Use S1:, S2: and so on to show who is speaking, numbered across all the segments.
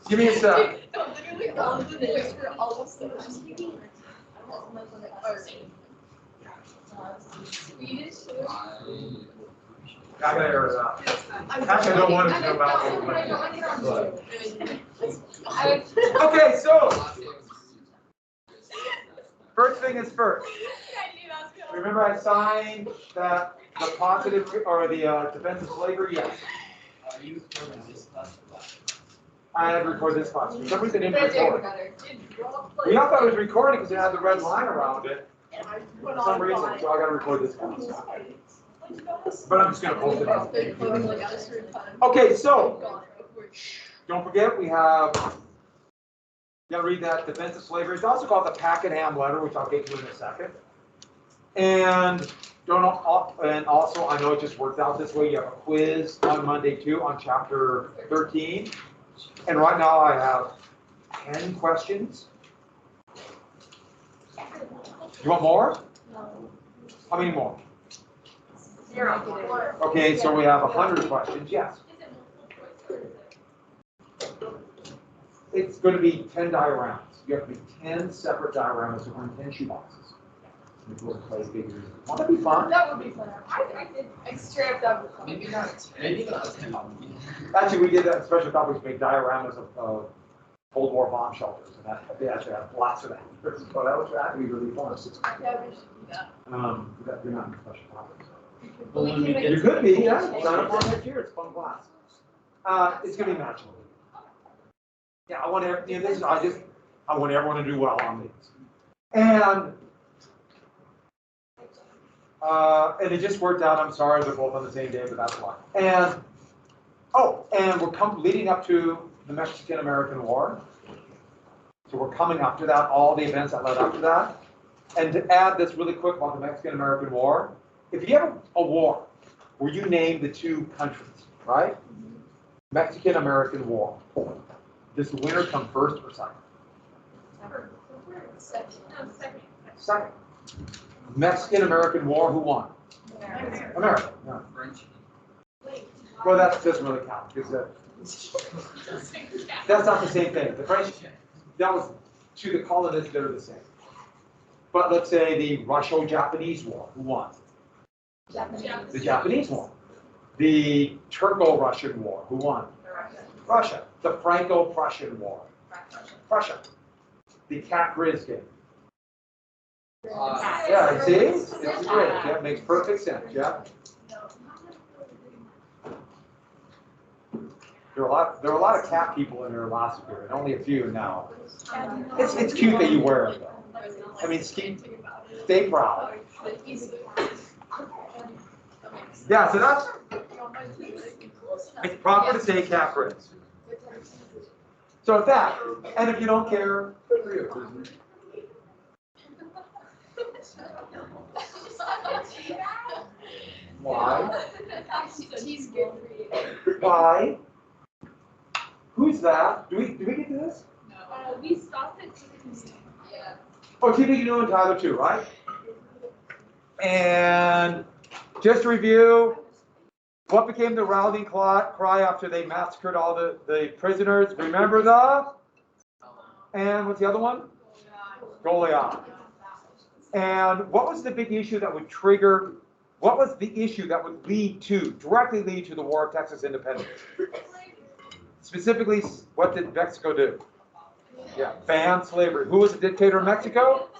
S1: Give me a sec.
S2: No, literally all of the names for all of the Swedish.
S1: I gotta air it out. Actually, I don't want it to go back. Okay, so first thing is first. Remember I signed that the positive or the defense of slavery? Yes. I had to record this class. For some reason, it didn't record. We all thought it was recording because it had the red line around it. For some reason, so I got to record this class. But I'm just going to post it on. Okay, so don't forget we have. You got to read that defense of slavery. It's also called the Pakenham letter, which I'll get to in a second. And also, I know it just worked out this way. You have a quiz on Monday too on chapter 13. And right now I have 10 questions. You want more?
S2: No.
S1: How many more?
S2: 0.
S1: Okay, so we have 100 questions. Yes. It's going to be 10 dioramas. You have to be 10 separate dioramas to run 10 shoeboxes. Play figures. Won't that be fun?
S2: That would be fun. I strapped up.
S3: Maybe not 10.
S1: Actually, we did that special topics, make dioramas of Cold War bomb shelters, and that they actually have lots of that. So that was actually really fun.
S2: Yeah, we should do that.
S1: You're not in special topics.
S3: Well, when we get
S1: You could be, yeah. Sign up for next year. It's a fun class. It's going to be magical. Yeah, I want everyone to do well on these. And it just worked out. I'm sorry they're both on the same day, but that's why. And we're leading up to the Mexican-American War. So we're coming up to that, all the events that led up to that. And to add this really quick about the Mexican-American War, if you have a war where you name the two countries, right? Mexican-American War. Does the winner come first or second? Second. Mexican-American War, who won? America. No.
S3: French.
S1: Well, that doesn't really count because that's not the same thing. The French, that was to the colonists that are the same. But let's say the Russo-Japanese War, who won? The Japanese won. The Turco-Russian War, who won? Russia. The Franco-Prussian War. Prussia. The Cat-Grizz game. Yeah, see? It's great. That makes perfect sense, yeah? There are a lot of cat people in there last period, only a few now. It's cute that you wear it, though. I mean, stay proud. Yeah, so that's, it's proper to say Cat-Grizz. So with that, and if you don't care, good for you. Why? Why? Who's that? Do we get to this?
S2: No. We stopped at yeah.
S1: Oh, TV, you know, and Tyler too, right? And just to review, what became the rallying cry after they massacred all the prisoners? Remember and what's the other one? Goliath. And what was the big issue that would trigger, what was the issue that would directly lead to the War of Texas Independence? Specifically, what did Mexico do? Yeah, ban slavery. Who was the dictator in Mexico?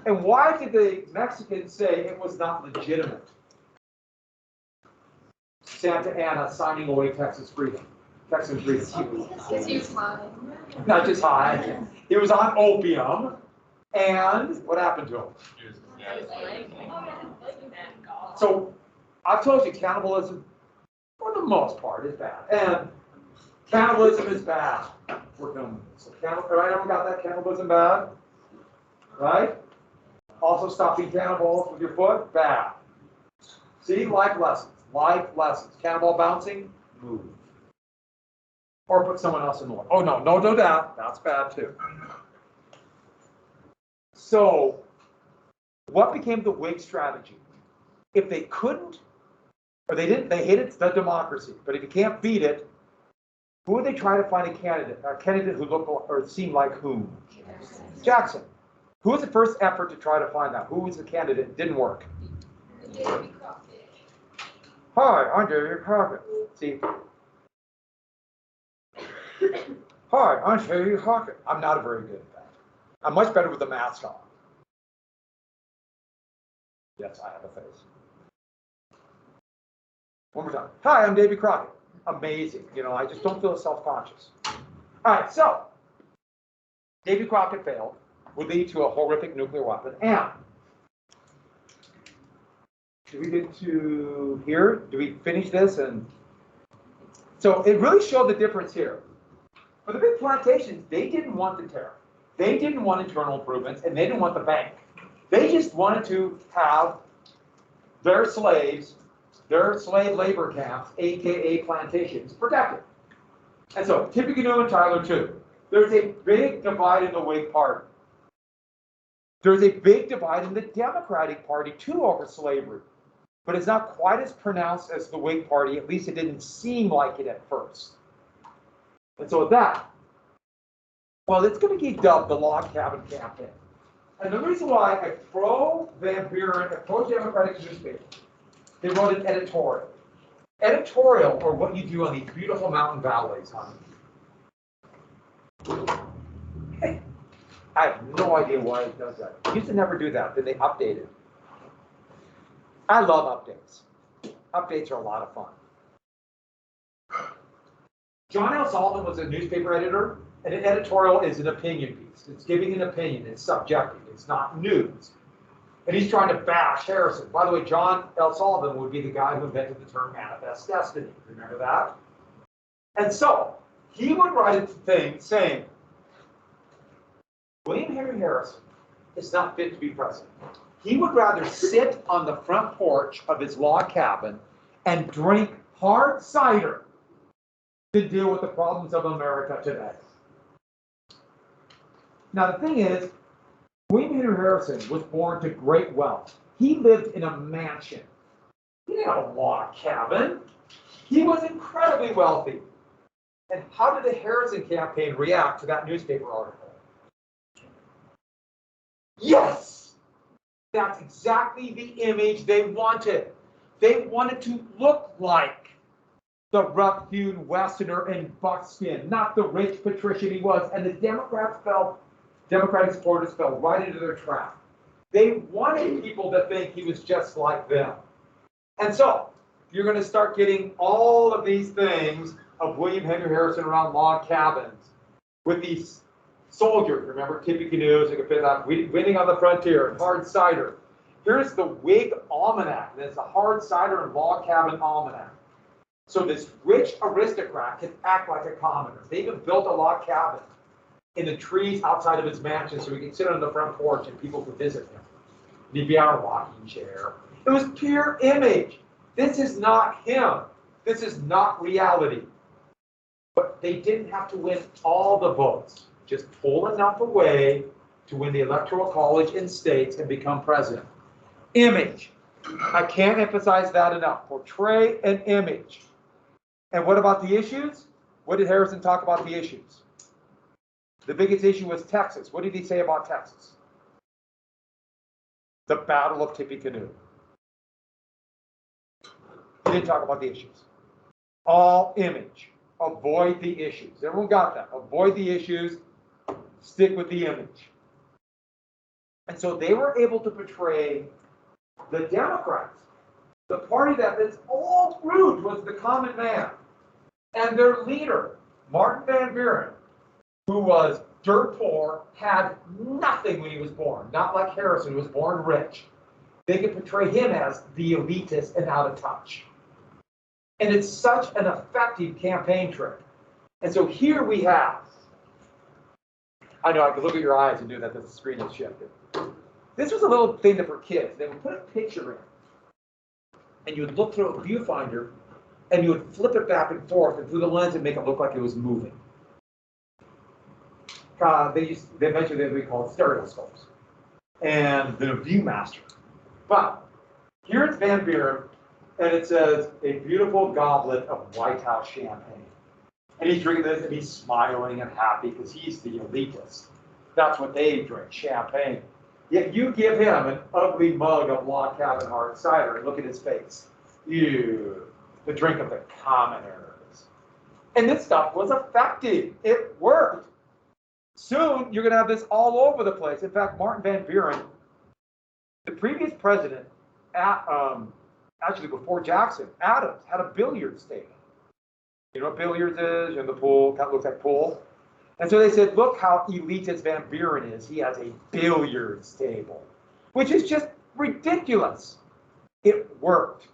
S1: And why did the Mexicans say it was not legitimate? Santa Anna signing away Texan freedom.
S2: Because he was high.
S1: Not just high. He was on opium. And what happened to him? So I've told you cannibalism, for the most part, is bad. And cannibalism is bad. We're done with this. So right? Everyone got that? Cannibalism bad? Right? Also stopping cannibals with your foot? Bad. See? Life lessons. Life lessons. Cannibal bouncing? Move. Or put someone else in the way. Oh, no, do that. That's bad too. So, what became the Whig strategy? If they couldn't Or they hated the democracy. But if you can't beat it, who would they try to find a candidate who looked or seemed like whom? Jackson. Who was the first effort to try to find out? Who was the candidate? It didn't work. Hi, I'm David Crockett. See? Hi, I'm David Crockett. I'm not very good at that. I'm much better with the mask on. Yes, I have a face. One more time. Hi, I'm Davy Crockett. Amazing. You know, I just don't feel self-conscious. All right, so Davy Crockett failed, would lead to a horrific nuclear weapon. And did we get to here? Do we finish this? And so it really showed the difference here. For the big plantations, they didn't want the tariff. They didn't want internal improvements, and they didn't want the bank. They just wanted to have their slaves, their slave labor camps, aka plantations, protected. And so Tippecanoe and Tyler too. There's a big divide in the Whig Party. There's a big divide in the Democratic Party too over slavery. But it's not quite as pronounced as the Whig Party, at least it didn't seem like it at first. And so with that, well, it's going to be dubbed the Log Cabin Campaign. And the reason why a pro-Van Buren, a pro-Democratic newspaper, they wrote an editorial. Editorial, or what you do on these beautiful mountain valleys, honey. Hey, I have no idea why it does that. It used to never do that, then they updated. I love updates. Updates are a lot of fun. John L. Sullivan was a newspaper editor, and an editorial is an opinion piece. It's giving an opinion. It's subjective. It's not news. And he's trying to bash Harrison. By the way, John L. Sullivan would be the guy who invented the term manifest destiny. Remember that? And so he would write a thing saying, William Henry Harrison is not fit to be president. He would rather sit on the front porch of his log cabin and drink hard cider than deal with the problems of America today. Now, the thing is, William Henry Harrison was born to great wealth. He lived in a mansion. He didn't have a log cabin. He was incredibly wealthy. And how did the Harrison campaign react to that newspaper article? Yes! That's exactly the image they wanted. They wanted to look like the rough-hewn Westerner in buckskin, not the rich patrician he was. And the Democratic supporters fell right into their trap. They wanted people to think he was just like them. And so, you're going to start getting all of these things of William Henry Harrison around log cabins with these soldiers, remember, Tippecanoes, you can fit that, winning on the frontier, hard cider. Here's the Whig Almanac. There's a hard cider and log cabin almanac. So this rich aristocrat can act like a commoner. They even built a log cabin in the trees outside of his mansion so he could sit on the front porch and people could visit him. And he'd be on a rocking chair. It was pure image. This is not him. This is not reality. But they didn't have to win all the votes. Just pull enough away to win the Electoral College in states and become president. Image. I can't emphasize that enough. Portray an image. And what about the issues? What did Harrison talk about the issues? The biggest issue was Texas. What did he say about Texas? The Battle of Tippecanoe. He didn't talk about the issues. All image. Avoid the issues. Everyone got that. Avoid the issues. Stick with the image. And so they were able to portray the Democrats, the party that is all root was the common man, and their leader, Martin Van Buren, who was dirt poor, had nothing when he was born, not like Harrison, who was born rich. They could portray him as the elitist and out of touch. And it's such an effective campaign trick. And so here we have, I know I could look at your eyes and do that, the screen has shifted. This was a little thing that for kids, they would put a picture in, and you would look through a viewfinder, and you would flip it back and forth, and through the lens and make it look like it was moving. They mentioned they would be called stereoscopes, and the Viewmaster. But here's Van Buren, and it says, a beautiful goblet of White House champagne. And he's drinking this, and he's smiling and happy because he's the elitist. That's what they drink, champagne. Yet you give him an ugly mug of log cabin hard cider and look at his face. Ew, the drink of the commoners. And this stuff was effective. It worked. Soon, you're going to have this all over the place. In fact, Martin Van Buren, the previous president, actually before Jackson, Adams, had a billiards table. You know what billiards is? In the pool, kind of looks like pool. And so they said, look how elitist Van Buren is. He has a billiards table, which is just ridiculous. It worked.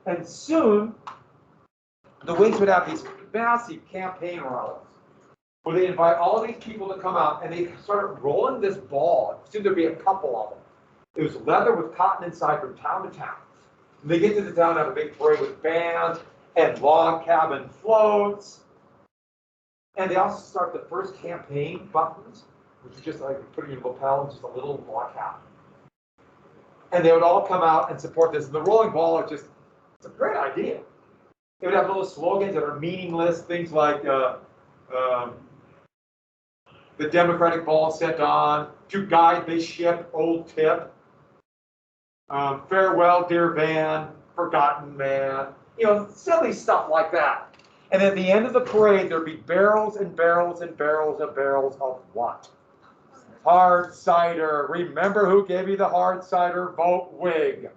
S1: And soon, the Whigs would have these massive campaign rallies where they invite all of these people to come out, and they started rolling this ball. Soon there'd be a couple of them. It was leather with cotton inside from town to town. And they get to the town, have a big parade with bands and log cabin floats. And they also start the first campaign buttons, which is just like putting your lapel in just a little log cabin. And they would all come out and support this. And the rolling ball is just, it's a great idea. They would have little slogans that are meaningless, things like the Democratic ball set on, to guide this ship, old tip. Farewell, dear Van, forgotten man. You know, silly stuff like that. And at the end of the parade, there'd be barrels and barrels and barrels and barrels of what? Hard cider. Remember who gave you the hard cider? Vote Whig.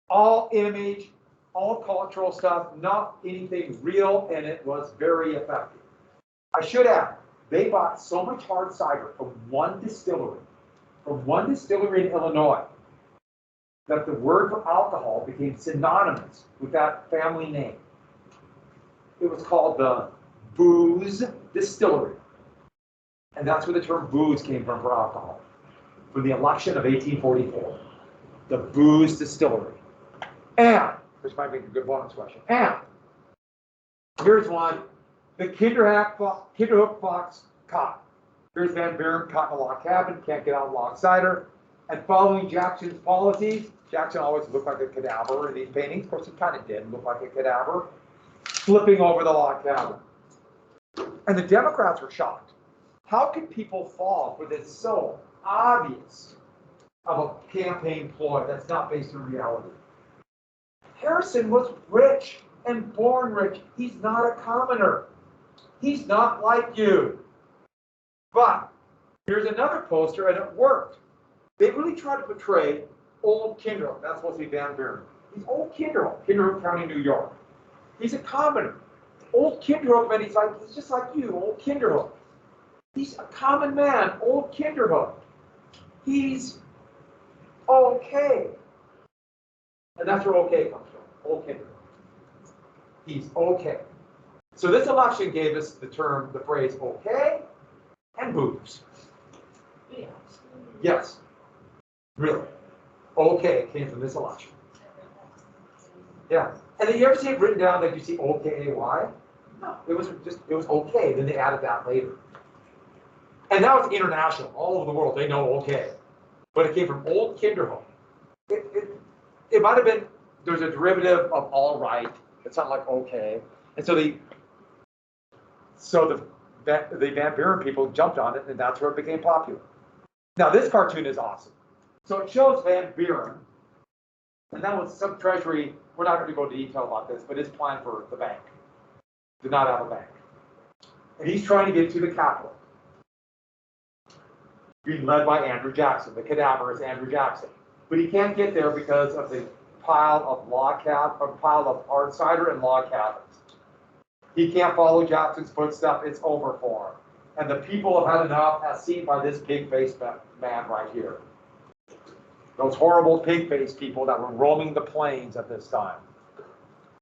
S1: All image, all cultural stuff, not anything real, and it was very effective. I should add, they bought so much hard cider from one distillery in Illinois, that the word for alcohol became synonymous with that family name. It was called the Booze Distillery. And that's where the term booze came from for alcohol. For the election of 1844. The Booze Distillery. And, this might make a good bonus question, and here's one, the Kinderhook Fox caught. Here's Van Buren caught in a log cabin, can't get out log cider. And following Jackson's policies, Jackson always looked like a cadaver in these paintings. Of course, he kind of did look like a cadaver, flipping over the log cabin. And the Democrats were shocked. How could people fall for this so obvious of a campaign ploy that's not based in reality? Harrison was rich and born rich. He's not a commoner. He's not like you. But here's another poster, and it worked. They really tried to portray old Kinderhook. That's supposed to be Van Buren. He's old Kinderhook, Kinderhook County, New York. He's a commoner. Old Kinderhook, man, he's just like you, old Kinderhook. He's a common man, old Kinderhook. He's okay. And that's where okay comes from, old Kinderhook. He's okay. So this election gave us the term, the phrase okay and boobs. Yes. Really. Okay came from this election. Yeah. And then you ever see it written down like you see OKAY? No. It was okay. Then they added that later. And now it's international. All over the world, they know okay. But it came from old Kinderhook. It might have been, there's a derivative of all right. It's not like okay. And so the Van Buren people jumped on it, and that's where it became popular. Now this cartoon is awesome. So it shows Van Buren, and that was some treasury. We're not going to go into detail about this, but his plan for the bank. Did not have a bank. And he's trying to get to the Capitol. Being led by Andrew Jackson. The cadaver is Andrew Jackson. But he can't get there because of the pile of hard cider and log cabins. He can't follow Jackson's footsteps. It's over for him. And the people have had enough, as seen by this pig-faced man right here. Those horrible pig-faced people that were roaming the plains at this time.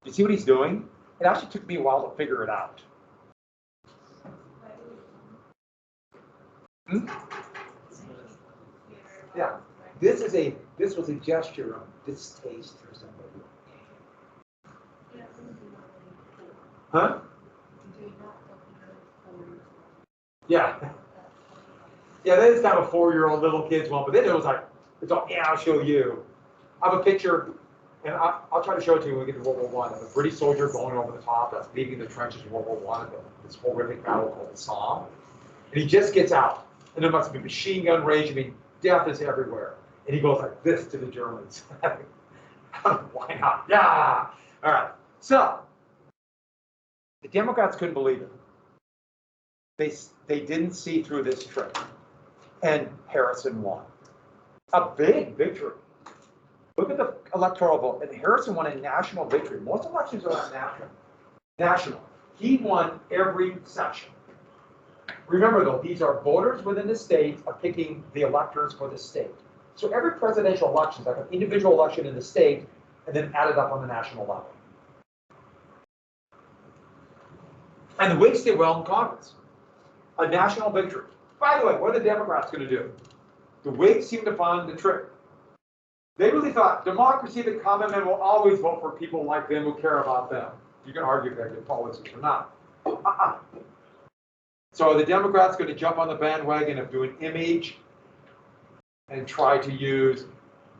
S1: You see what he's doing? It actually took me a while to figure it out. Yeah. This was a gesture of distaste for somebody. Huh? Yeah. Yeah, that is kind of a 4-year-old little kid's one, but then it was like, it's all, yeah, I'll show you. I have a picture, And I'll try to show it to you when we get to World War I. A British soldier going over the top that's leaving the trenches of World War I, this horrific battle called the Somme. And he just gets out. And there must be machine gun range. I mean, death is everywhere. And he goes like this to the Germans. Why not? Yeah. All right. So the Democrats couldn't believe it. They didn't see through this trick. And Harrison won. A big victory. Look at the electoral vote. And Harrison won a national victory. Most elections are not national. National. He won every section. Remember though, these are voters within the state are picking the electors for the state. So every presidential election is like an individual election in the state and then added up on the national level. And the Whigs did well in Congress. A national victory. By the way, what are the Democrats going to do? The Whigs seem to find the trick. They really thought democracy, the common man will always vote for people like them who care about them. You can argue if they're good policies or not. So are the Democrats going to jump on the bandwagon of doing image and try to use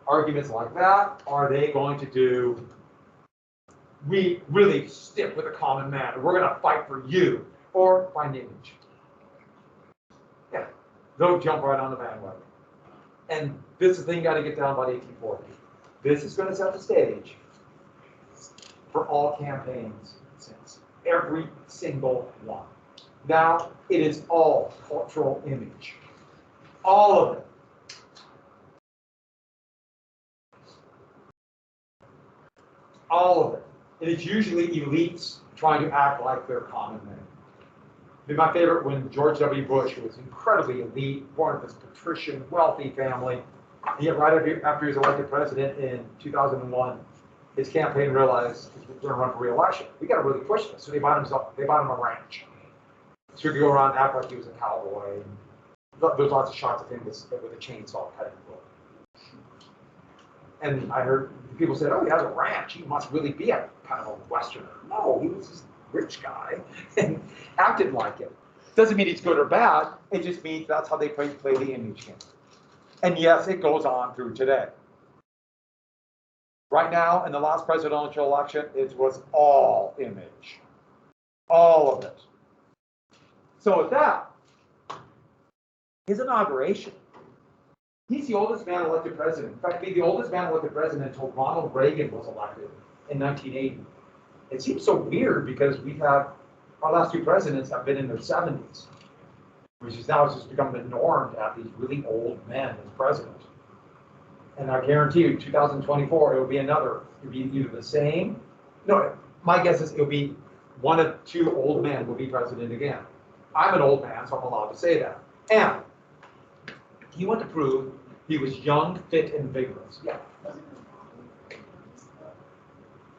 S1: arguments like that? Or are they going to do, we really stick with the common man, and we're going to fight for you, or find image? Yeah, they'll jump right on the bandwagon. And this is the thing you got to get down by 1840. This is going to set the stage for all campaigns since. Every single one. Now, it is all cultural image. All of it. All of it. And it's usually elites trying to act like they're common men. My favorite when George W. Bush, who was incredibly elite, born of this patrician, wealthy family, yet right after he was elected president in 2001, his campaign realized he was going to run for re-election. We got to really push this. So they bought him a ranch. So he could go around and act like he was a cowboy. There's lots of shots of him with a chainsaw cutting wood. And I heard people say, oh, he has a ranch. He must really be a kind of a Westerner. No, he was this rich guy and acted like it. Doesn't mean he's good or bad. It just means that's how they play the image game. And yes, it goes on through today. Right now, in the last presidential election, it was all image. All of it. So with that, his inauguration, he's the oldest man elected president. In fact, he'd be the oldest man elected president until Ronald Reagan was elected in 1980. It seems so weird because our last two presidents have been in their 70s, which is now just become the norm to have these really old men as president. And I guarantee you, 2024, it'll be either the same. No, my guess is it'll be one of two old men will be president again. I'm an old man, so I'm allowed to say that. And he wanted to prove he was young, fit, and vigorous. Yeah.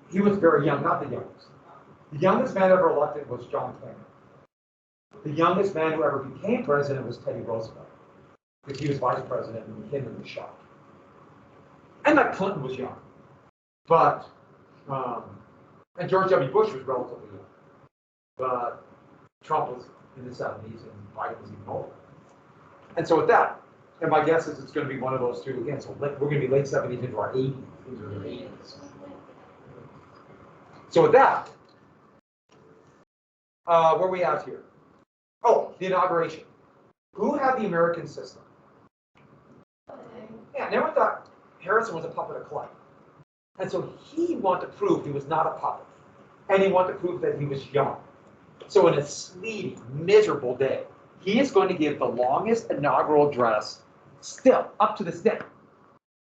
S1: He was very young, not the youngest. The youngest man ever elected was John Kennedy. The youngest man who ever became president was Teddy Roosevelt, because he was vice president and McKinley was shot. And like Clinton was young. But, and George W. Bush was relatively young. But Trump was in the 70s and Biden was even older. And so with that, and my guess is it's going to be one of those two again. So we're going to be late 70s into our 80s. Into our 80s. So with that, where are we at here? Oh, the inauguration. Who had the American system? Yeah, and everyone thought Harrison was a puppet of clay. And so he wanted to prove he was not a puppet. And he wanted to prove that he was young. So in a sleety, miserable day, he is going to give the longest inaugural address still, up to this day.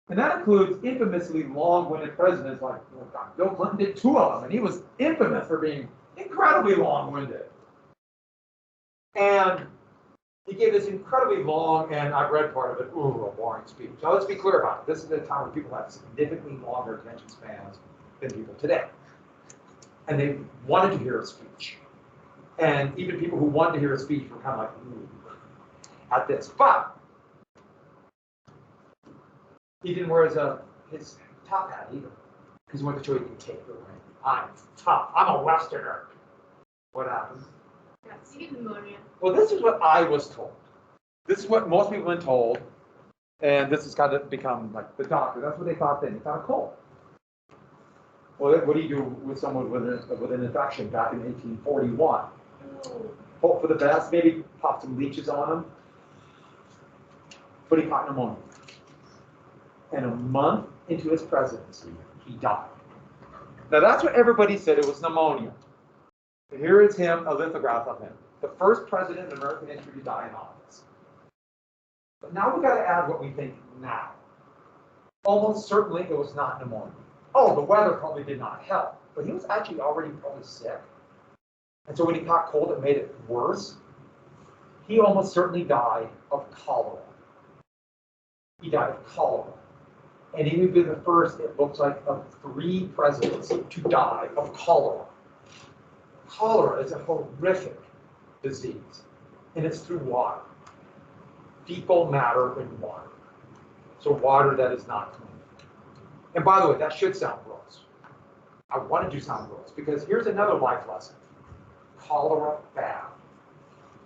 S1: And that includes infamously long-winded presidents like Bill Clinton did 2 of them, and he was infamous for being incredibly long-winded. And he gave this incredibly long, and I've read part of it, a boring speech. Now let's be clear about it. This is a time when people have significantly longer attention spans than people today. And they wanted to hear a speech. And even people who wanted to hear a speech were kind of like, at this. But he didn't wear his top hat either, because he wanted to show he could take the ring. I'm tough. I'm a Westerner. What happened?
S2: You get pneumonia.
S1: Well, this is what I was told. This is what most people have been told, and this has kind of become like the doctor. That's what they thought then. They thought a cold. Well, what do you do with someone with an infection back in 1841? Hope for the best, maybe pop some leeches on him. But he caught pneumonia. And a month into his presidency, he died. Now that's what everybody said, it was pneumonia. And here is him, a lithograph of him. The first president in American history to die in office. But now we've got to add what we think now. Almost certainly it was not pneumonia. Oh, the weather probably did not help. But he was actually already probably sick. And so when he caught cold, it made it worse. He almost certainly died of cholera. He died of cholera. And he would be the first, it looks like, of 3 presidents to die of cholera. Cholera is a horrific disease, and it's through water. Fecal matter in water. So water that is not clean. And by the way, that should sound gross. I wanted to sound gross, because here's another life lesson. Cholera bad.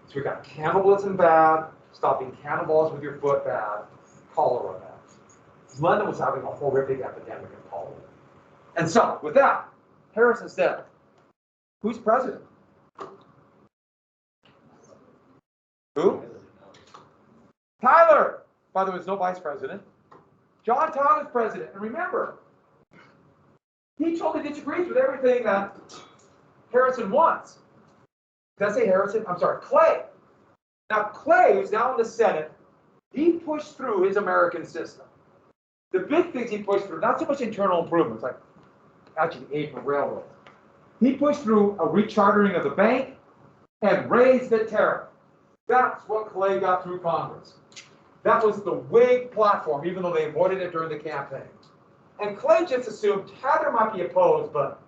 S1: So we got cannibalism bad, stopping cannibals with your foot bad, cholera bad. London was having a horrific epidemic of cholera. And so, with that, Harrison said, who's president? Who? Tyler! By the way, there's no vice president. John Tyler's president. And remember, he totally disagrees with everything that Harrison wants. Did I say Harrison? I'm sorry, Clay. Now, Clay, who's now in the Senate, he pushed through his American system. The big things he pushed through, not so much internal improvements, like actually aid for railroads. He pushed through a rechartering of the bank and raised the tariff. That's what Clay got through Congress. That was the Whig platform, even though they avoided it during the campaign. And Clay just assumed Tyler might be opposed, but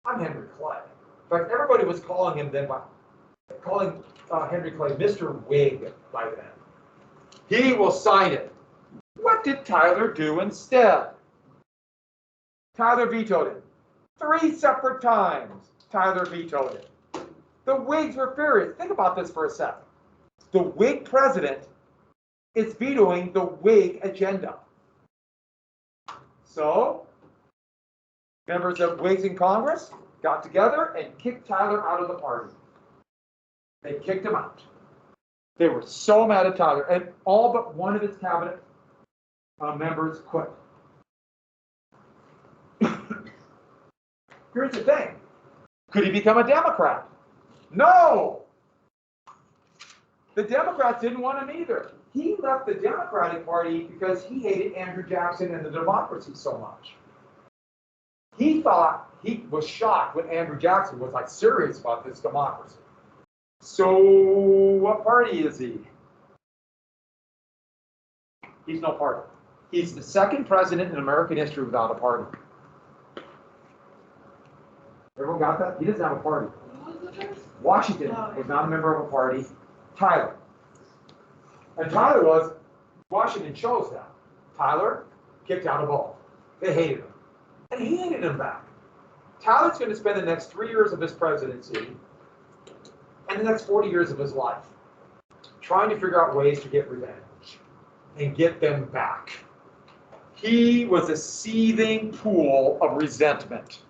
S1: I'm Henry Clay. In fact, everybody was calling him then, calling Henry Clay Mr. Whig by then. He will sign it. What did Tyler do instead? Tyler vetoed it. 3 separate times, Tyler vetoed it. The Whigs were furious. Think about this for a second. The Whig president is vetoing the Whig agenda. So, members of Whigs in Congress got together and kicked Tyler out of the party. They kicked him out. They were so mad at Tyler, and all but one of his cabinet members quit. Here's the thing. Could he become a Democrat? No! The Democrats didn't want him either. He left the Democratic Party because he hated Andrew Jackson and the democracy so much. He thought, he was shocked when Andrew Jackson was like serious about this democracy. So what party is he? He's no party. He's the second president in American history without a party. Everyone got that? He doesn't have a party. Washington was not a member of a party. Tyler. And Tyler was, Washington chose that. Tyler kicked out of all. They hated him. And he hated him back. Tyler's going to spend the next 3 years of his presidency and the next 40 years of his life trying to figure out ways to get revenge and get them back. He was a seething pool of resentment,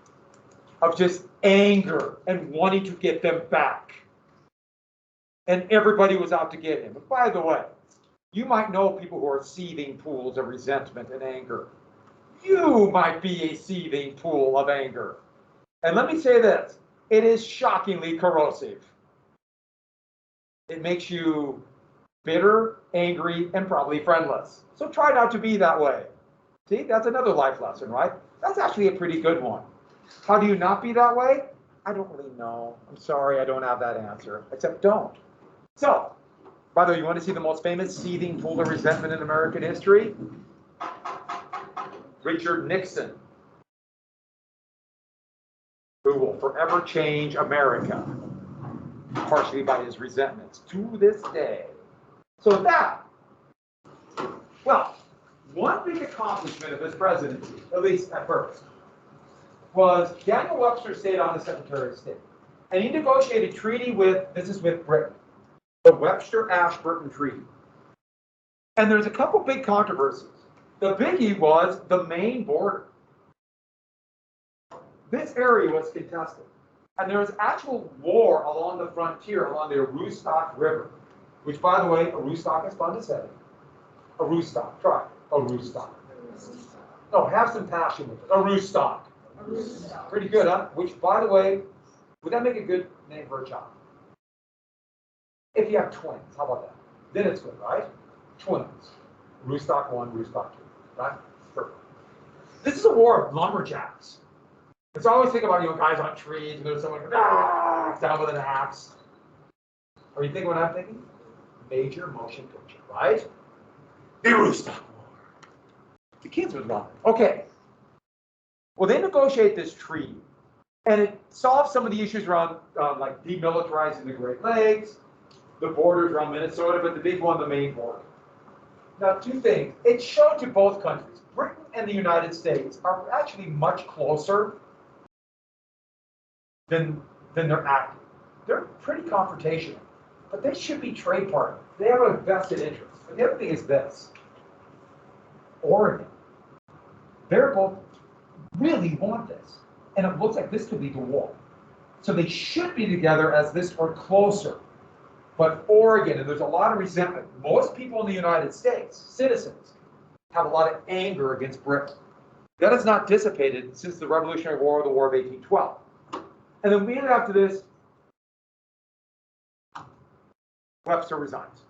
S1: of just anger and wanting to get them back. And everybody was out to get him. And by the way, you might know people who are seething pools of resentment and anger. You might be a seething pool of anger. And let me say this, it is shockingly corrosive. It makes you bitter, angry, and probably friendless. So try not to be that way. See, that's another life lesson, right? That's actually a pretty good one. How do you not be that way? I don't really know. I'm sorry, I don't have that answer, except don't. So, by the way, you want to see the most famous seething pool of resentment in American history? Richard Nixon, who will forever change America, partially by his resentments to this day. So that, well, one big accomplishment of his presidency, at least at first, was Daniel Webster stayed on as Secretary of State. And he negotiated a treaty with, this is with Britain, the Webster-Ashburton Treaty. And there's a couple big controversies. The biggie was the Maine border. this area was contested. And there was actual war along the frontier, along the Aroostook River, which, by the way, Aroostook is fun to say. Aroostook, try Aroostook. No, have some passion with it. Aroostook. Pretty good, huh? Which, by the way, would that make a good name for a child? If you have twins, how about that? Then it's good, right? Twins. Aroostook 1, Aroostook 2, right? Perfect. This is a war of lumberjacks. It's always think about, guys on trees, and there's someone down with an axe. Are you thinking what I'm thinking? Major motion picture, right? The Aroostook War. The kids would love it. Okay. Well, they negotiate this treaty, and it solves some of the issues around like demilitarizing the Great Lakes, the borders around Minnesota, but the big one, the Maine border. Now, two things. It showed to both countries, Britain and the United States are actually much closer than they're acting. They're pretty confrontational, but they should be trade partners. They have a vested interest. But the other thing is this. Oregon. They're both really want this. And it looks like this could lead to war. So they should be together as this or closer. But Oregon, and there's a lot of resentment. Most people in the United States, citizens, have a lot of anger against Britain. That has not dissipated since the Revolutionary War or the War of 1812. And then immediately after this, Webster resigns.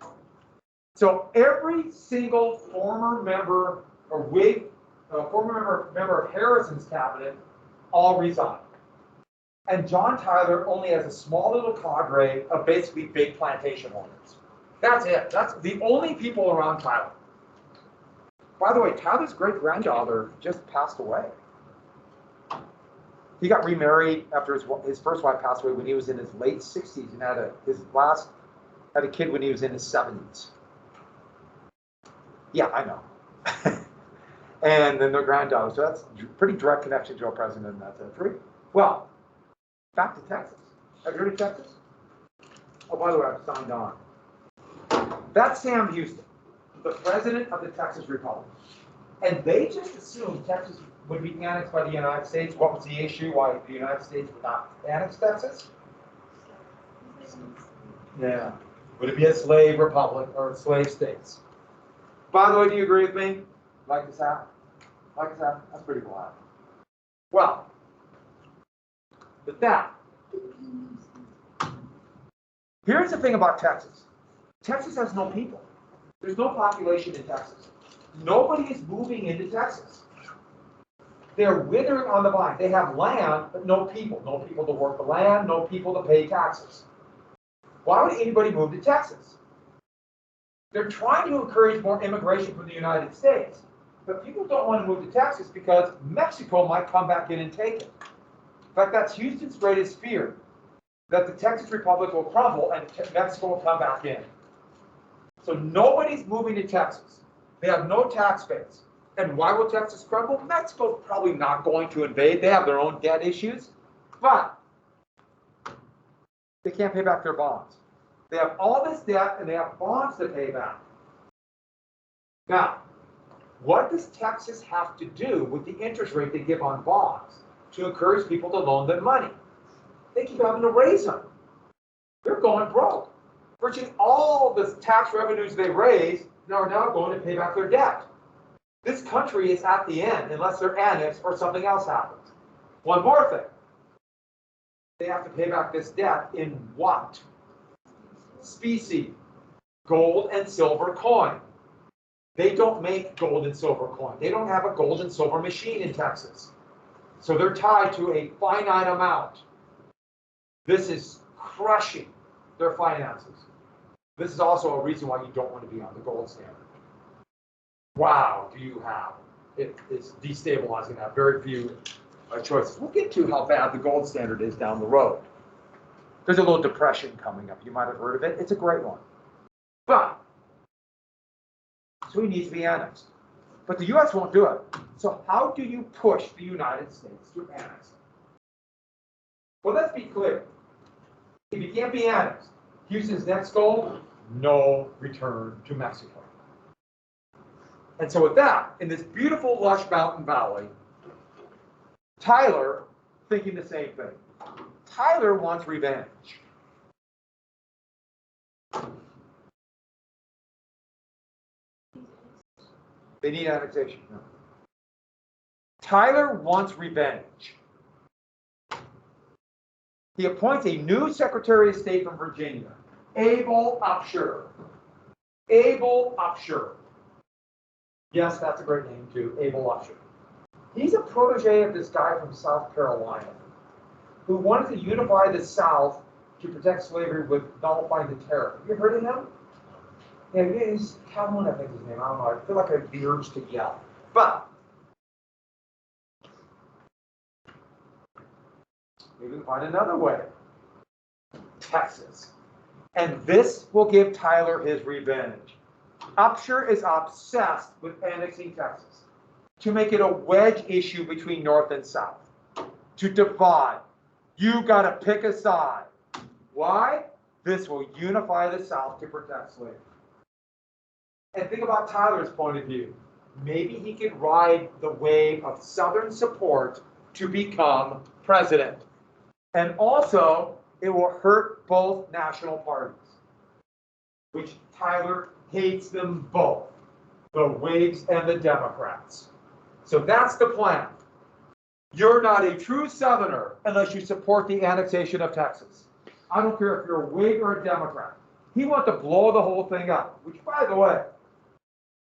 S1: So every single former member or Whig, former member of Harrison's cabinet, all resigned. And John Tyler only has a small little cadre of basically big plantation owners. That's it. That's the only people around Tyler. By the way, Tyler's great-granddaughter just passed away. He got remarried after his first wife passed away when he was in his late 60s and had a kid when he was in his 70s. Yeah, I know. And then their granddaughter. So that's a pretty direct connection to our president in that century. Well, back to Texas. Have you heard of Texas? Oh, by the way, I've signed on. That's Sam Houston, the president of the Texas Republic. And they just assumed Texas would be annexed by the United States. What was the issue? Why the United States would not annex Texas? Yeah. Would it be a slave republic or slave states? By the way, do you agree with me? Like this hat? Like this hat? That's pretty cool hat. Well, with that, here's the thing about Texas. Texas has no people. There's no population in Texas. Nobody is moving into Texas. They're withering on the vine. They have land, but no people. No people to work the land, no people to pay taxes. Why would anybody move to Texas? They're trying to encourage more immigration from the United States. But people don't want to move to Texas because Mexico might come back in and take it. In fact, that's Houston's greatest fear, that the Texas Republic will crumble and Mexico will come back in. So nobody's moving to Texas. They have no tax base. And why will Texas crumble? Mexico's probably not going to invade. They have their own debt issues. But they can't pay back their bonds. They have all this debt and they have bonds to pay back. Now, what does Texas have to do with the interest rate they give on bonds to encourage people to loan them money? They keep having to raise them. They're going broke. Virtually all the tax revenues they raise are now going to pay back their debt. This country is at the end unless they're annexed or something else happens. One more thing. They have to pay back this debt in what? Specie. Gold and silver coin. They don't make gold and silver coin. They don't have a gold and silver machine in Texas. So they're tied to a finite amount. This is crushing their finances. This is also a reason why you don't want to be on the gold standard. Wow, do you have? It is destabilizing to have very few choices. We'll get to how bad the gold standard is down the road. There's a little depression coming up. You might have heard of it. It's a great one. But, so he needs to be annexed. But the U.S. won't do it. So how do you push the United States to annex it? Well, let's be clear. If you can't be annexed, Houston's next goal, no return to Mexico. And so with that, in this beautiful lush mountain valley, Tyler thinking the same thing. Tyler wants revenge. They need annexation. No. Tyler wants revenge. He appoints a new Secretary of State from Virginia, Abel Upshur. Abel Upshur. Yes, that's a great name too, Abel Upshur. He's a protege of this guy from South Carolina who wanted to unify the South to protect slavery with nullifying the tariff. Have you heard of him? Yeah, he's Calhoun, I think his name. I don't know. I feel like I have the urge to yell. But maybe we can find another way. Texas. And this will give Tyler his revenge. Upshur is obsessed with annexing Texas to make it a wedge issue between North and South, to divide. You got to pick a side. Why? This will unify the South to protect slavery. And think about Tyler's point of view. Maybe he could ride the wave of Southern support to become president. And also, it will hurt both national parties, which Tyler hates them both, the Whigs and the Democrats. So that's the plan. You're not a true Southerner unless you support the annexation of Texas. I don't care if you're a Whig or a Democrat. He wants to blow the whole thing up, which, by the way,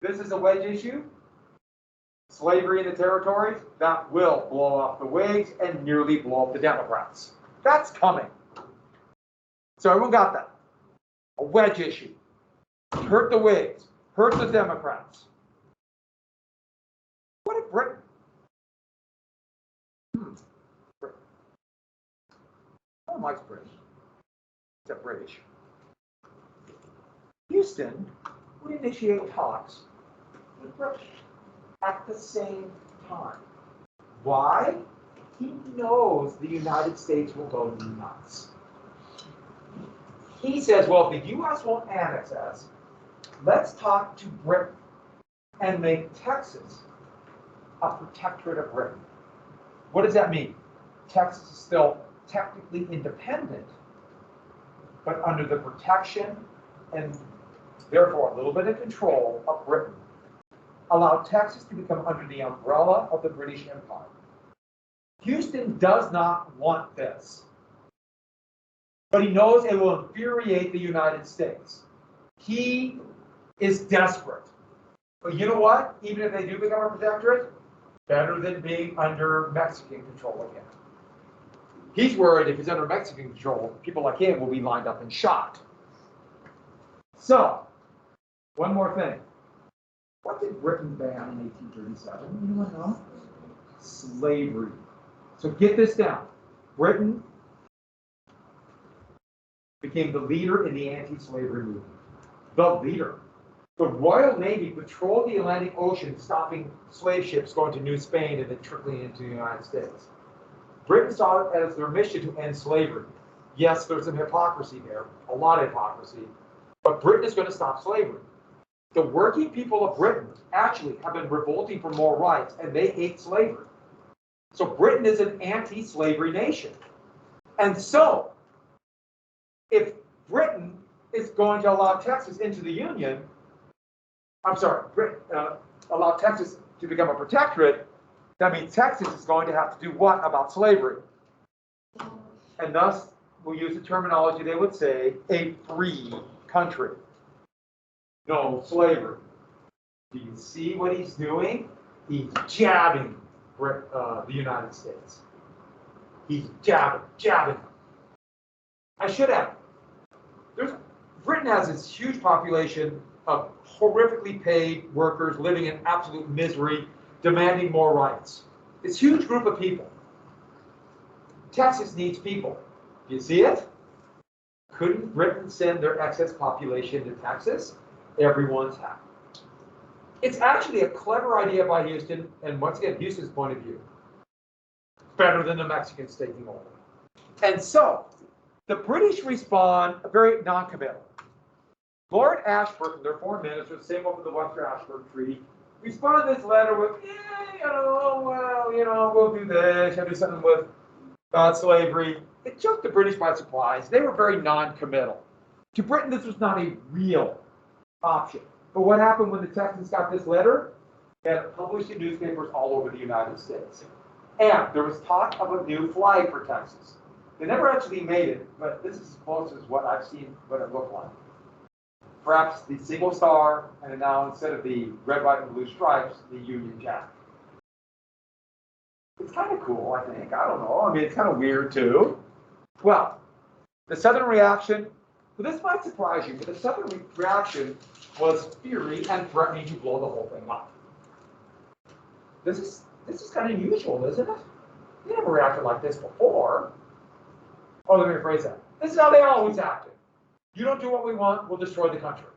S1: this is a wedge issue. Slavery in the territories, that will blow up the Whigs and nearly blow up the Democrats. That's coming. So everyone got that. A wedge issue. Hurt the Whigs, hurt the Democrats. What if Britain? Britain. No one likes British, except British. Houston would initiate talks with Britain at the same time. Why? He knows the United States will go nuts. He says, well, if the U.S. won't annex us, let's talk to Britain and make Texas a protectorate of Britain. What does that mean? Texas is still technically independent, but under the protection and therefore a little bit of control of Britain. Allow Texas to become under the umbrella of the British Empire. Houston does not want this, but he knows it will infuriate the United States. He is desperate. But you know what? Even if they do become a protectorate, better than being under Mexican control again. He's worried if he's under Mexican control, people like him will be lined up and shot. So, one more thing. What did Britain ban in 1837? Anyone know? Slavery. So get this down. Britain became the leader in the anti-slavery movement. The leader. The Royal Navy patrolled the Atlantic Ocean, stopping slave ships going to New Spain and then trickling into the United States. Britain saw it as their mission to end slavery. Yes, there's some hypocrisy there, a lot of hypocrisy, but Britain is going to stop slavery. The working people of Britain actually have been revolting for more rights, and they hate slavery. So Britain is an anti-slavery nation. And so, if Britain is going to allow Texas into the Union, allow Texas to become a protectorate, that means Texas is going to have to do what about slavery? And thus, we'll use the terminology they would say, a free country. No slavery. Do you see what he's doing? He's jabbing the United States. He's jabbing. I should add, Britain has this huge population of horrifically paid workers living in absolute misery, demanding more rights. This huge group of people. Texas needs people. Do you see it? Couldn't Britain send their excess population to Texas? Everyone's happy. It's actually a clever idea by Houston, and once again, Houston's point of view. Better than the Mexicans taking over. And so, the British respond very non-committal. Lord Ashburton, their foreign minister, same over the Webster Ashburton Treaty, responded to this letter with, we'll do this, I'll do something with about slavery. It took the British by surprise. They were very non-committal. To Britain, this was not a real option. But what happened when the Texans got this letter? They had it published in newspapers all over the United States. And there was talk of a new flag for Texas. They never actually made it, but this is as close as what I've seen what it looked like. Perhaps the single star, and now instead of the red, white, and blue stripes, the Union Jack. It's kind of cool, I think. I don't know. I mean, it's kind of weird, too. Well, the Southern reaction, well, this might surprise you, but the Southern reaction was fury and threatening to blow the whole thing up. This is kind of unusual, isn't it? They never reacted like this before. Oh, let me rephrase that. This is how they always acted. You don't do what we want, we'll destroy the country.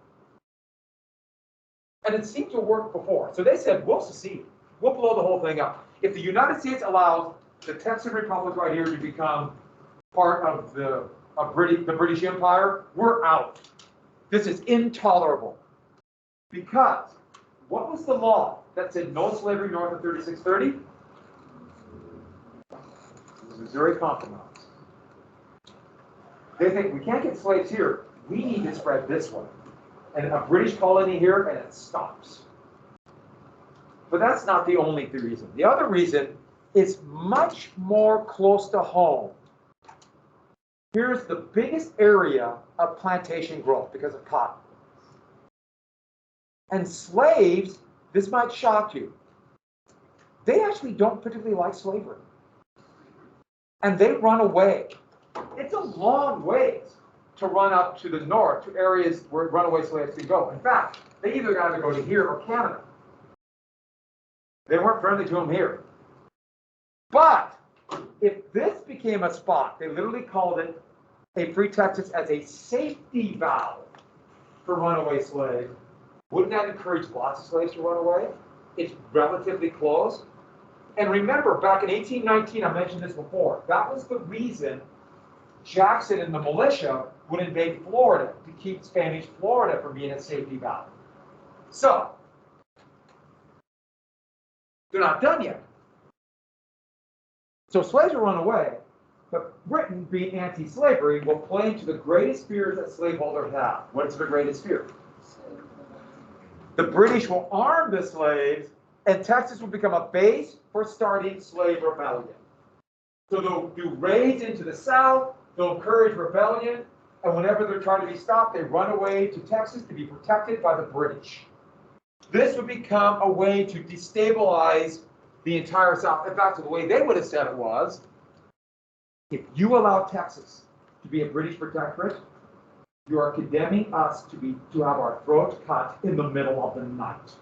S1: And it seemed to work before. So they said, we'll secede. We'll blow the whole thing up. If the United States allows the Texan Republic right here to become part of the British Empire, we're out. This is intolerable. Because what was the law that said no slavery north of 3630? The Missouri Compromise. They think we can't get slaves here. We need to spread this way. And a British colony here, and it stops. But that's not the only reason. The other reason is much more close to home. Here's the biggest area of plantation growth because of cotton. And slaves, this might shock you, they actually don't particularly like slavery. And they run away. It's a long ways to run up to the north, to areas where runaway slaves can go. In fact, they either got to go to here or Canada. They weren't friendly to them here. But if this became a spot, they literally called it a free Texas as a safety valve for runaway slaves. Wouldn't that encourage lots of slaves to run away? It's relatively close. And remember, back in 1819, I mentioned this before, that was the reason Jackson and the militia would invade Florida to keep Spanish Florida from being a safety valve. So, they're not done yet. So slaves will run away, but Britain, being anti-slavery, will play into the greatest fears that slaveholders have. What is the greatest fear? The British will arm the slaves, and Texas will become a base for starting slave rebellion. So they'll do raids into the South, they'll encourage rebellion, and whenever they're trying to be stopped, they run away to Texas to be protected by the British. This would become a way to destabilize the entire South. In fact, the way they would have said it was, if you allow Texas to be a British protectorate, you are condemning us to have our throats cut in the middle of the night.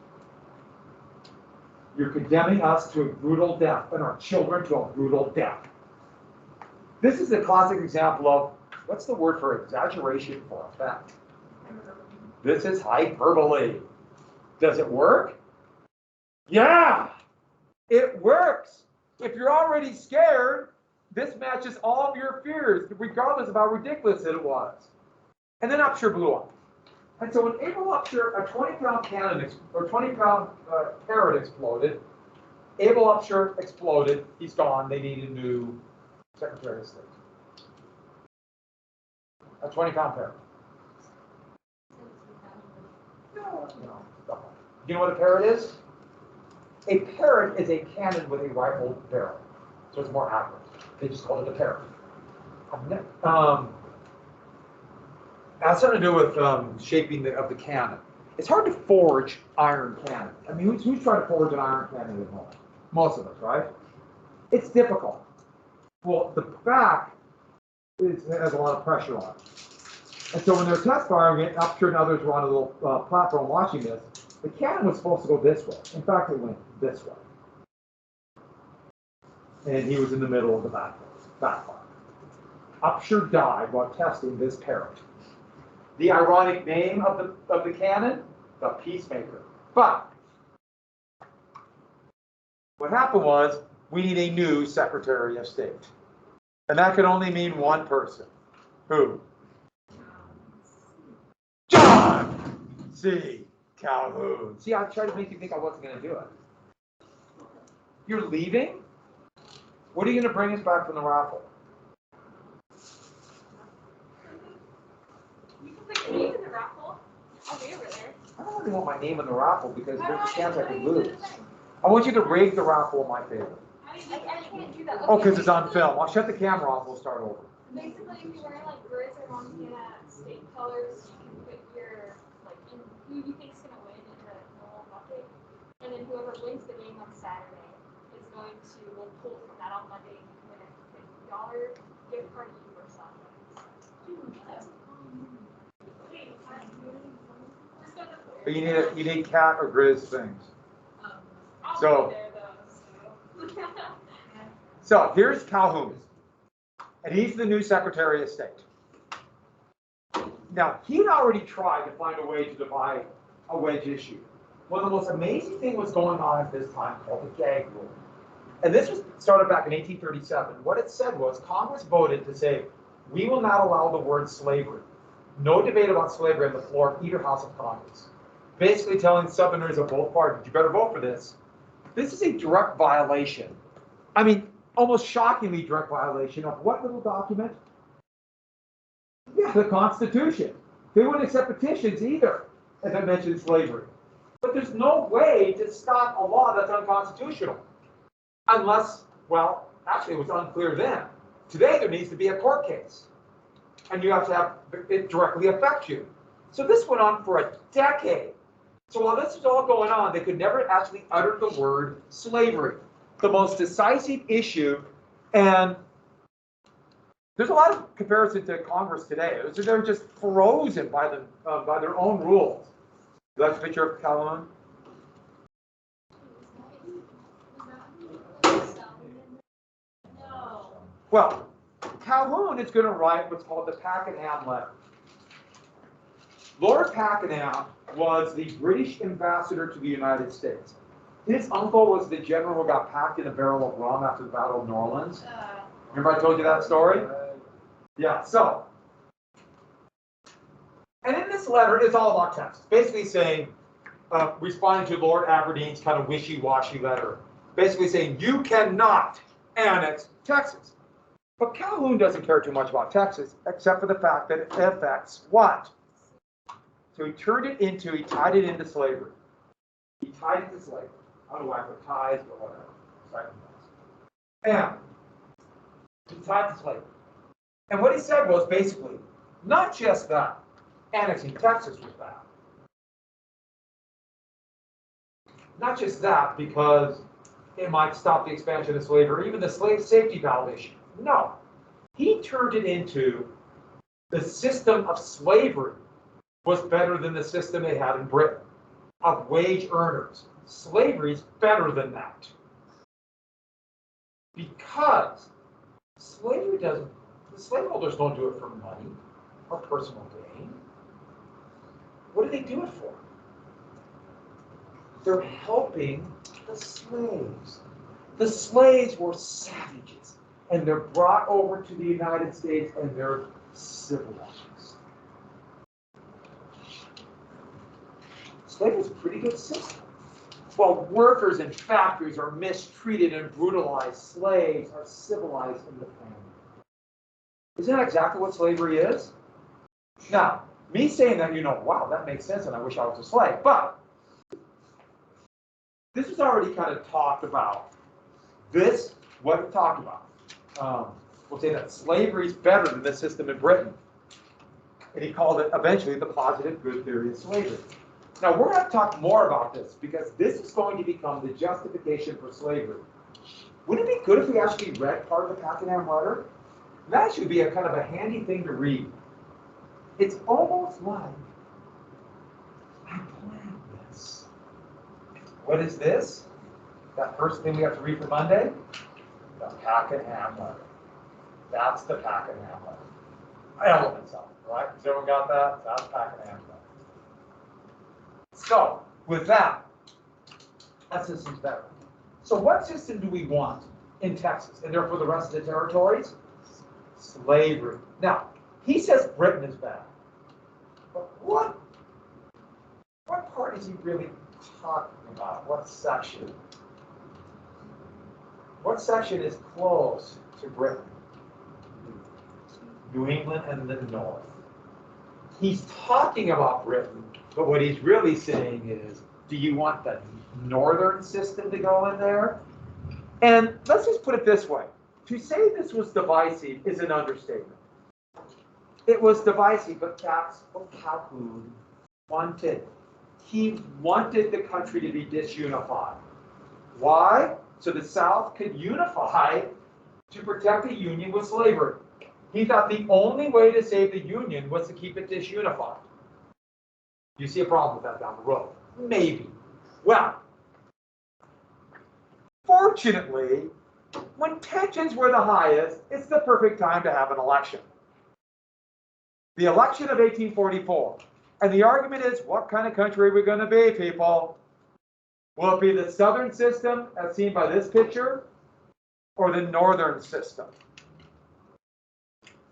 S1: You're condemning us to a brutal death and our children to a brutal death. This is a classic example of, what's the word for exaggeration for effect? This is hyperbole. Does it work? Yeah, it works. If you're already scared, this matches all of your fears, regardless of how ridiculous it was. And then Upshur blew up. And so when Abel Upshur, a 20-pound cannon, or 20-pound parrot exploded, Abel Upshur exploded, he's gone, they need a new Secretary of State. A 20-pound parrot. No. You know what a parrot is? A parrot is a cannon with a rifled barrel. So it's more accurate. They just call it a parrot. That's something to do with shaping of the cannon. It's hard to forge iron cannon. I mean, who's trying to forge an iron cannon at home? Most of us, right? It's difficult. Well, the back has a lot of pressure on it. And so when they're test firing it, Upshur and others were on a little platform watching this, the cannon was supposed to go this way. In fact, it went this way. And he was in the middle of the backfire. Upshur died while testing this parrot. The ironic name of the cannon, the Peacemaker. But what happened was, we need a new Secretary of State. And that could only mean one person. Who? John C. Calhoun. See, I tried to make you think I wasn't going to do it. You're leaving? What are you going to bring us back from the raffle?
S2: You can put your name in the raffle. I'll be over there.
S1: I don't really want my name in the raffle because there's a chance I could lose. I want you to rig the raffle in my favor.
S2: I can't do that.
S1: Oh, because it's on film. I'll shut the camera off. We'll start over.
S2: Basically, if you wear like birds or Montana state colors, you can put your like in who you think's gonna win in the normal bucket, and then whoever wins the game on Saturday is going to will pull from that on Monday and win a $50 gift card to you or something.
S1: But you need cat or grizz things. So here's Calhoun, and he's the new Secretary of State. Now, he'd already tried to find a way to divide a wedge issue. One of the most amazing things was going on at this time called the gag rule. And this was started back in 1837. What it said was Congress voted to say, we will not allow the word slavery. No debate about slavery on the floor of either house of Congress. Basically telling Southerners of both parties, you better vote for this. This is a direct violation. I mean, almost shockingly direct violation of what little document? Yeah, the Constitution. They wouldn't accept petitions either if it mentioned slavery. But there's no way to stop a law that's unconstitutional. Unless, well, actually it was unclear then. Today there needs to be a court case. And you have to have it directly affect you. So this went on for a decade. So while this was all going on, they could never actually utter the word slavery. The most decisive issue, and there's a lot of comparison to Congress today. They're just frozen by their own rules. That's a picture of Calhoun. Well, Calhoun is going to write what's called the Pakenham Letter. Lord Pakenham was the British ambassador to the United States. His uncle was the general who got packed in a barrel of rum after the Battle of New Orleans. Remember I told you that story? Yeah, so. And in this letter, it's all about Texas. Basically saying, responding to Lord Aberdeen's kind of wishy-washy letter. Basically saying, you cannot annex Texas. But Calhoun doesn't care too much about Texas, except for the fact that it affects what? So he tied it into slavery. He tied it to slavery. I don't know why I put ties, but whatever. And he tied to slavery. And what he said was basically, not just that, annexing Texas was bad. Not just that, because it might stop the expansion of slavery, or even the slave safety valve issue. No. He turned it into the system of slavery was better than the system they had in Britain of wage earners. Slavery is better than that. Because the slaveholders don't do it for money or personal gain. What do they do it for? They're helping the slaves. The slaves were savages, and they're brought over to the United States and they're civilized. Slavery was a pretty good system. While workers in factories are mistreated and brutalized, slaves are civilized in the family. Isn't that exactly what slavery is? Now, me saying that, wow, that makes sense, and I wish I was a slave. But this is already kind of talked about. What we talked about. We'll say that slavery is better than the system in Britain. And he called it eventually the positive good theory of slavery. Now, we're going to talk more about this because this is going to become the justification for slavery. Wouldn't it be good if we actually read part of the Pakenham letter? That should be a kind of a handy thing to read. It's almost like I planned this. What is this? That first thing we have to read for Monday? The Pakenham letter. That's the Pakenham letter. Elements of it, right? Has everyone got that? That's Pakenham letter. So, with that system's better. So what system do we want in Texas and therefore the rest of the territories? Slavery. Now, he says Britain is bad. But what part is he really talking about? What section? What section is close to Britain? New England and the North. He's talking about Britain, but what he's really saying is, do you want the northern system to go in there? And let's just put it this way. To say this was divisive is an understatement. It was divisive, but that's what Calhoun wanted. He wanted the country to be disunified. Why? So the South could unify to protect the Union with slavery. He thought the only way to save the Union was to keep it disunified. You see a problem with that down the road? Maybe. Well, fortunately, when tensions were the highest, it's the perfect time to have an election. The election of 1844. And the argument is, what kind of country are we going to be, people? Will it be the southern system, as seen by this picture, or the northern system?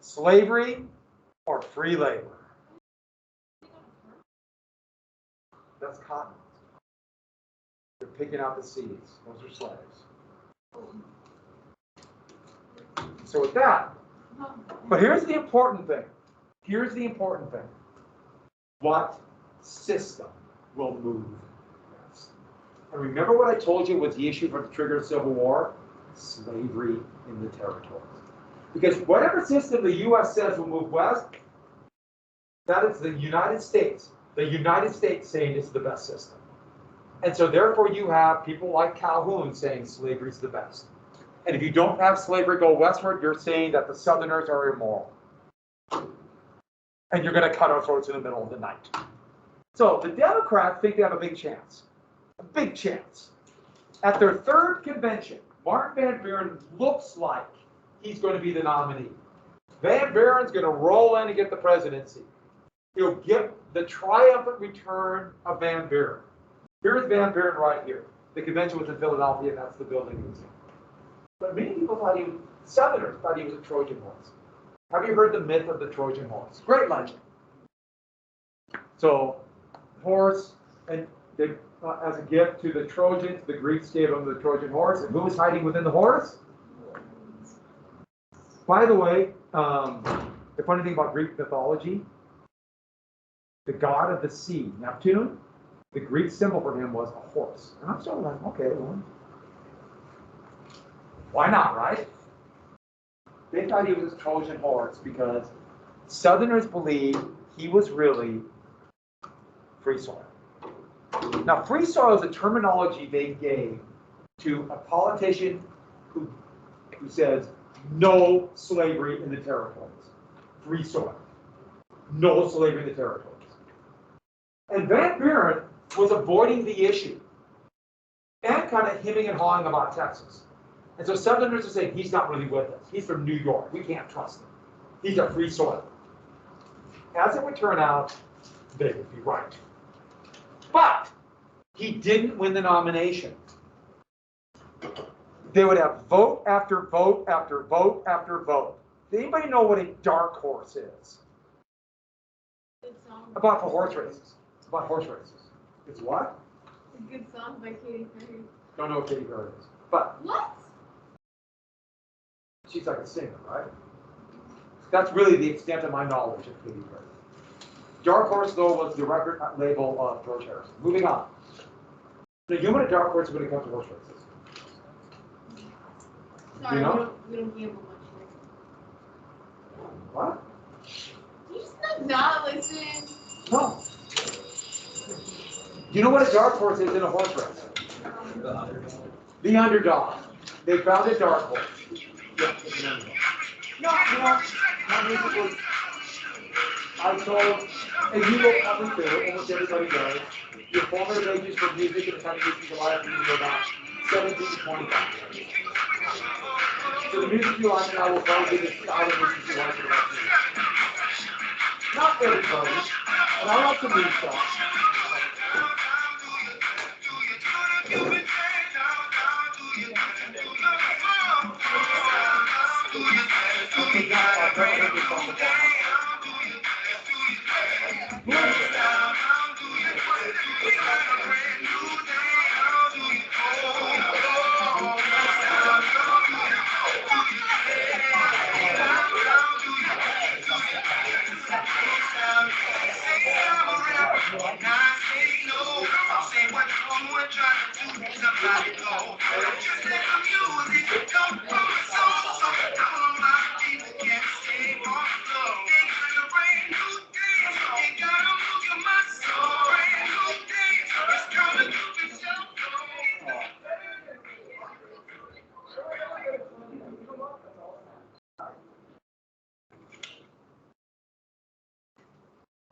S1: Slavery or free labor? That's cotton. They're picking out the seeds. Those are slaves. So with that, but here's the important thing. Here's the important thing. What system will move next? And remember what I told you was the issue for the trigger of Civil War? Slavery in the territories. Because whatever system the U.S. says will move west, that is the United States. The United States saying it's the best system. And so therefore you have people like Calhoun saying slavery is the best. And if you don't have slavery go westward, you're saying that the Southerners are immoral. And you're going to cut our throats in the middle of the night. So the Democrats think they have a big chance. A big chance. At their third convention, Martin Van Buren looks like he's going to be the nominee. Van Buren's going to roll in and get the presidency. He'll get the triumphant return of Van Buren. Here's Van Buren right here. The convention was in Philadelphia, and that's the building he was in. But many people thought Southerners thought he was a Trojan horse. Have you heard the myth of the Trojan horse? Great legend. So, horse, and they, as a gift to the Trojans, the Greeks gave them the Trojan horse. And who was hiding within the horse? By the way, the funny thing about Greek mythology, the god of the sea, Neptune, the Greek symbol for him was a horse. And I'm sort of like, okay, well, why not, right? They thought he was a Trojan horse because Southerners believed he was really free soil. Now, free soil is a terminology they gave to a politician who says no slavery in the territories. Free soil. No slavery in the territories. And Van Buren was avoiding the issue and kind of hemming and hawing about Texas. And so Southerners are saying, he's not really with us. He's from New York. We can't trust him. He's a free soil. As it would turn out, they would be right. But he didn't win the nomination. They would have vote after vote after vote after vote. Does anybody know what a dark horse is? About for horse races. It's about horse races. It's what?
S2: It's a good song by Katy Perry.
S1: Don't know what Katy Perry is. But
S2: What?
S1: she's like a singer, right? That's really the extent of my knowledge of Katy Perry. Dark Horse, though, was the record label of George Harrison. Moving on. Now, you know what a dark horse when it comes to horse races?
S2: Sorry,
S1: You know?
S2: we don't gamble much here.
S1: What?
S2: You just not listen.
S1: No. You know what a dark horse is in a horse race? The underdog. They found a dark horse. Yeah, it's an underdog. No, my music was, I told, and you will probably do, almost everybody does, your formative ages for music and the kind of music you like when you go about 17 to 25. So the music you like, and I will probably be the style of music you like for the rest of your life. Not everybody, but I like the new stuff.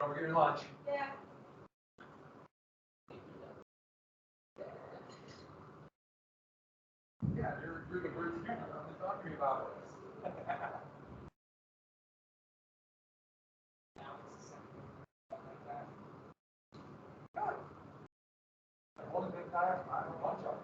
S1: Don't forget your lunch.
S2: Yeah.
S1: Yeah, you're the bird speaker. I'm just talking about this. One thing I have a bunch of them.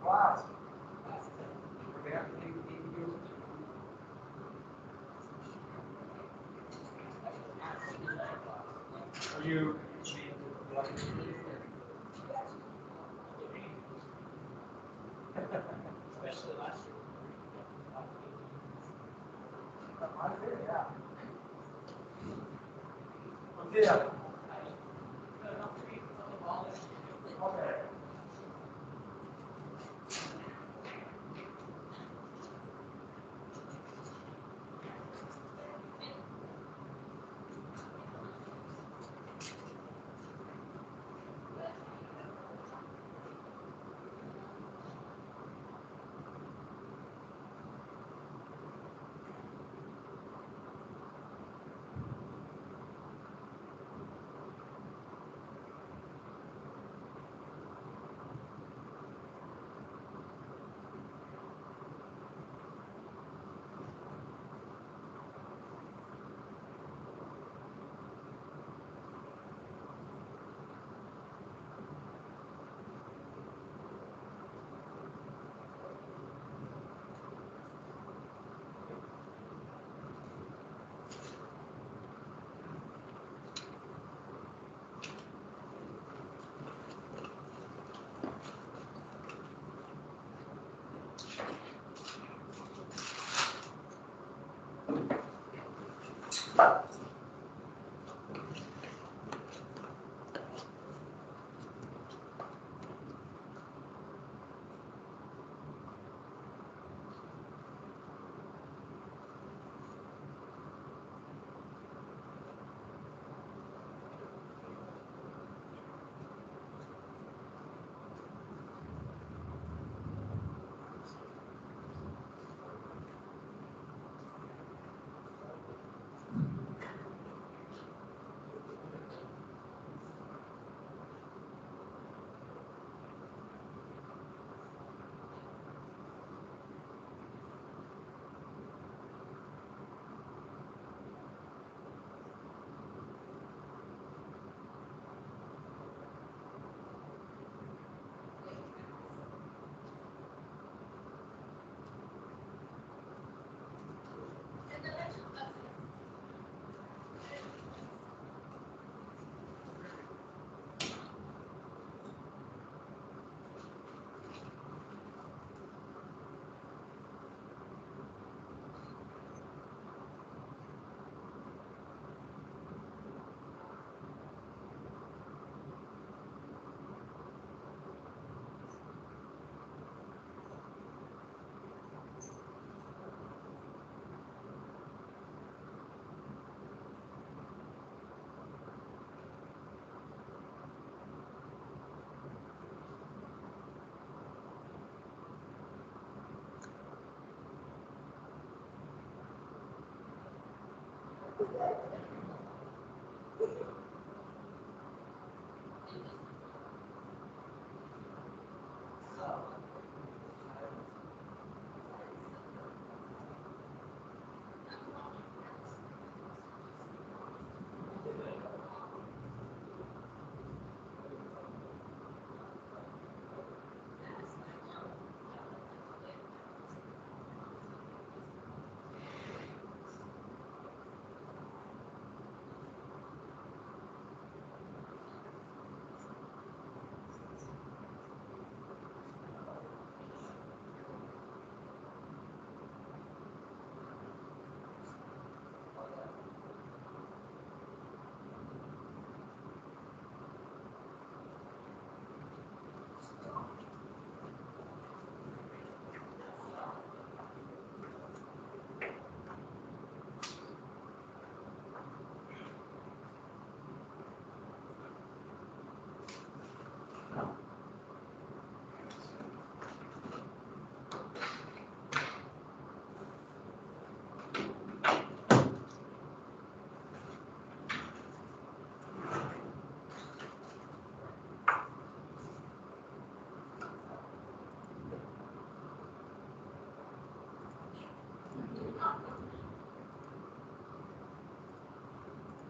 S1: Class. Are you?
S3: Especially last year.
S1: Yeah. Okay.